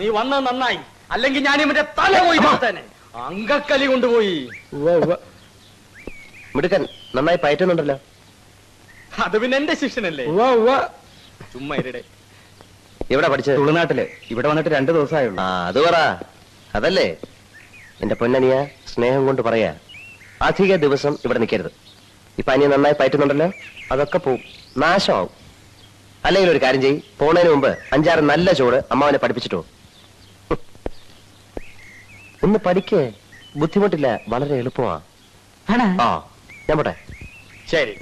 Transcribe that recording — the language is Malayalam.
നീ വന്നത് നന്നായി, അല്ലെങ്കിൽ ഞാൻ ഇവന്റെ തല പോയി തന്നെ അങ്കക്കലി കൊണ്ടുപോയി. മിടുക്കൻ, നന്നായി പയറ്റുന്നുണ്ടല്ലോ. അത് പിന്നെ എന്റെ ശിഷ്യനല്ലേ. ചുമ്മാ ഇരടെ. എവിടെ പഠിച്ചത്? തുളുനാട്ടില്. ഇവിടെ വന്നിട്ട് 2 ദിവസമായുള്ളൂ. അത് പറ. അതല്ലേ എന്റെ പൊന്നനിയ, സ്നേഹം കൊണ്ട് പറയാ, അധിക ദിവസം ഇവിടെ നിൽക്കരുത്. ഇപ്പൊ അനിയ നന്നായി പയറ്റുന്നുണ്ടല്ലോ, അതൊക്കെ പോവും, നാശമാവും. അല്ലെങ്കിൽ ഒരു കാര്യം ചെയ്യ്, പോണതിന് മുമ്പ് 5-6 നല്ല ചോറ് അമ്മാവനെ പഠിപ്പിച്ചിട്ടോ. ഒന്ന് പഠിക്കേ, ബുദ്ധിമുട്ടില്ല, വളരെ എളുപ്പമാ. ഞാൻ പോട്ടെ. ശരി.